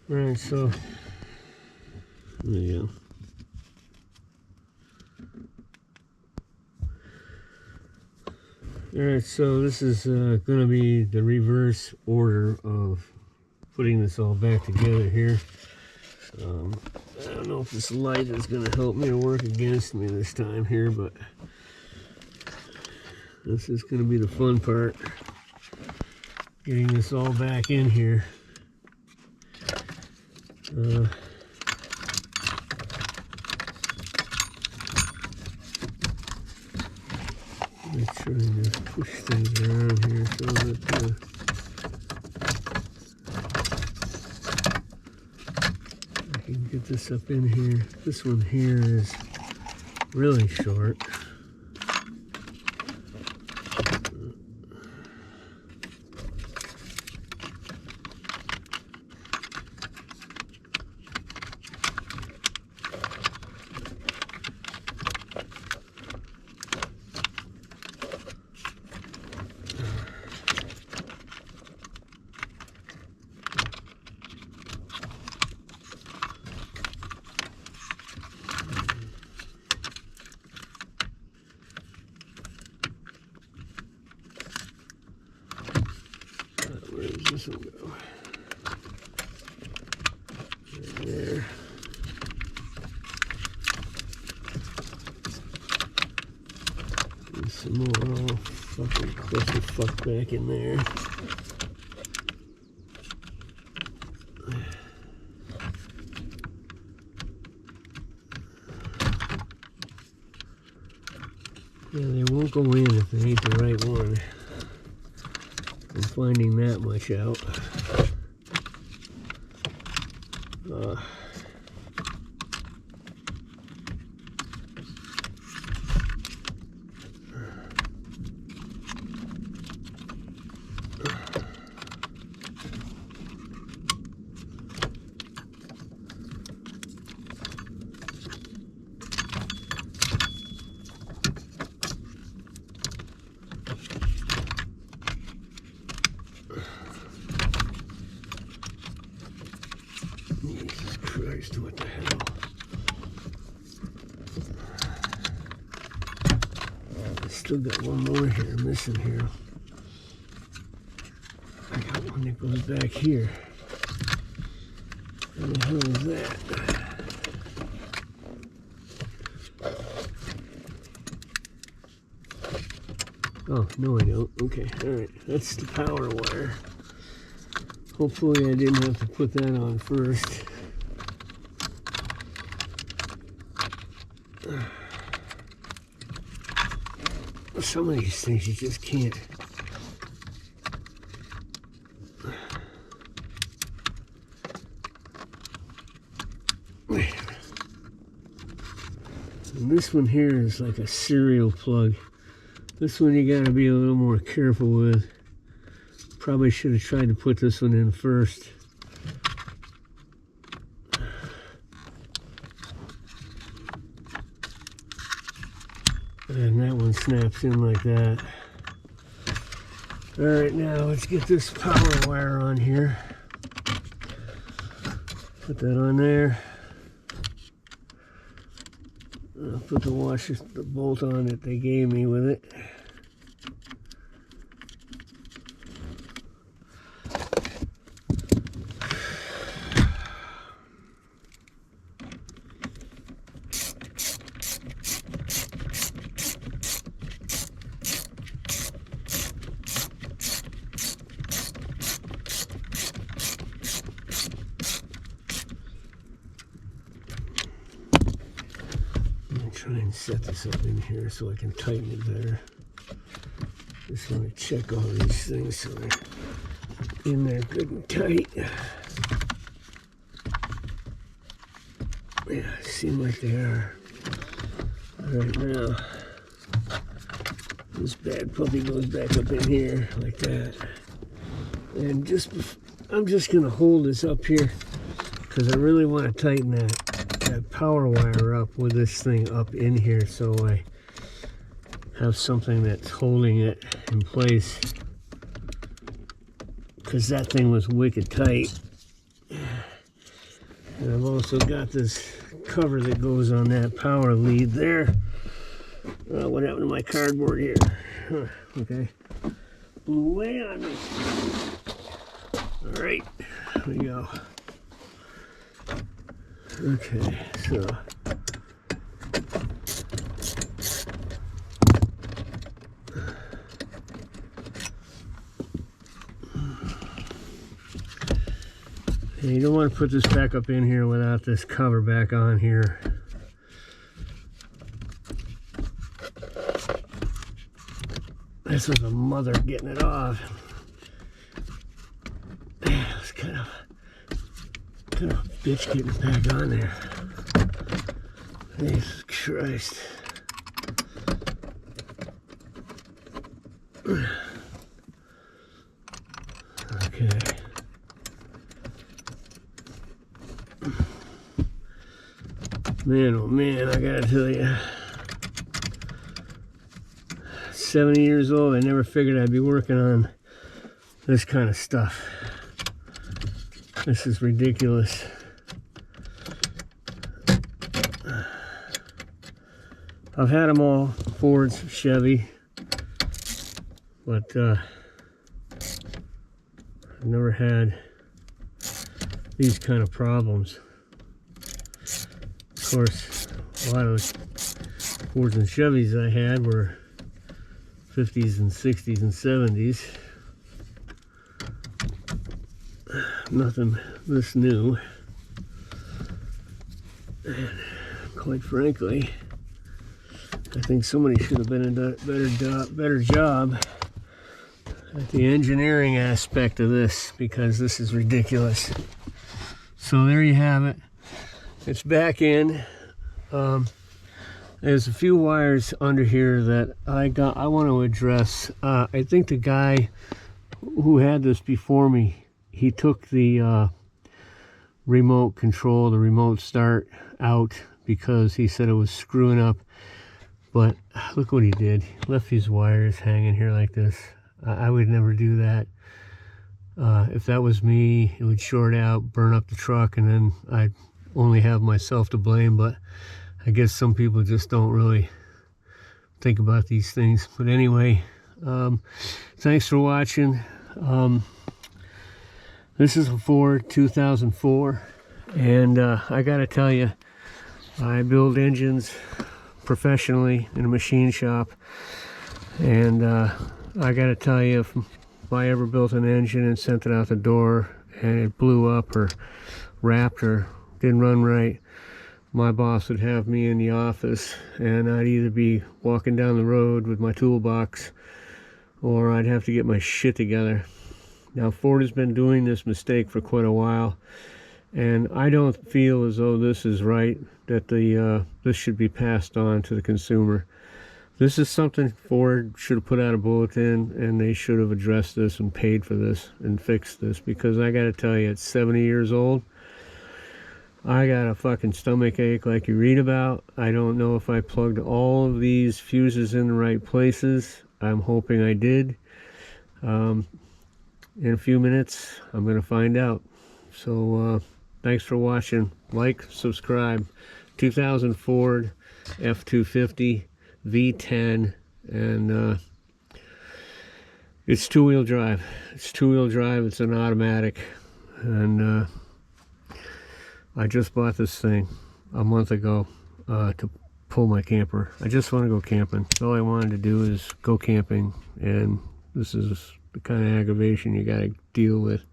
Alright, so there you go. Alright, so this is going to be the reverse order of putting this all back together here. I don't know if this light is going to help me or work against me this time here, but this is going to be the fun part. Getting this all back in here. Let me try and just push things around here so that I can get this up in here. This one here is really short. Where does this one go? Right there. And some more fucking clusterfuck back in there. Yeah, they won't go in if they ain't the right one. I'm finding that much out. Jesus Christ, what the hell? I still got one more here, missing here. I got one that goes back here. What the hell is that? Oh, no I don't. Okay, alright. That's the power wire. Hopefully I didn't have to put that on first. Some of these things you just can't. And this one here is like a serial plug. This one you gotta be a little more careful with. Probably should have tried to put this one in first. And that one snaps in like that. Alright, now let's get this power wire on here. Put that on there. I'll put the washer, the bolt on that they gave me with it. Try and set this up in here so I can tighten it better. Just want to check all these things so they're in there good and tight. Yeah, seem like they are. Alright, now this bad puppy goes back up in here like that. And I'm just gonna hold this up here because I really want to tighten that power wire up with this thing up in here so I have something that's holding it in place, because that thing was wicked tight. And I've also got this cover that goes on that power lead there. What happened to my cardboard here? Huh, okay. Blew away on me. Alright, here we go. Okay, so you don't want to put this back up in here without this cover back on here. This was a mother getting it off. It's kind of a bitch getting it back on there. Jesus Christ. Okay. Man, oh man, I gotta tell you. 70 years old, I never figured I'd be working on this kind of stuff. This is ridiculous. I've had them all, Fords, Chevy, but I've never had these kind of problems. Of course, a lot of the Fords and Chevys I had were 50s and 60s and 70s. Nothing this new. And quite frankly, I think somebody should have been a better job at the engineering aspect of this, because this is ridiculous. So there you have it. It's back in. There's a few wires under here that I want to address. I think the guy who had this before me, he took the remote control, the remote start out, because he said it was screwing up. But look what he did. He left these wires hanging here like this. I would never do that. If that was me, it would short out, burn up the truck, and then I'd only have myself to blame. But I guess some people just don't really think about these things. But anyway, thanks for watching. This is a Ford 2004, and I gotta tell you, I build engines professionally in a machine shop, and I gotta tell you, if I ever built an engine and sent it out the door and it blew up or wrapped or didn't run right, my boss would have me in the office, and I'd either be walking down the road with my toolbox, or I'd have to get my shit together. Now, Ford has been doing this mistake for quite a while, and I don't feel as though this is right, that this should be passed on to the consumer. This is something Ford should have put out a bulletin, and they should have addressed this and paid for this and fixed this, because I gotta tell you, at 70 years old, I got a fucking stomach ache like you read about. I don't know if I plugged all of these fuses in the right places. I'm hoping I did. In a few minutes, I'm going to find out. So, thanks for watching. Like, subscribe. 2000 Ford F-250 V10, and it's two-wheel drive. It's two-wheel drive. It's an automatic, and I just bought this thing a month ago to pull my camper. I just want to go camping. All I wanted to do is go camping, and this is the kind of aggravation you got to deal with.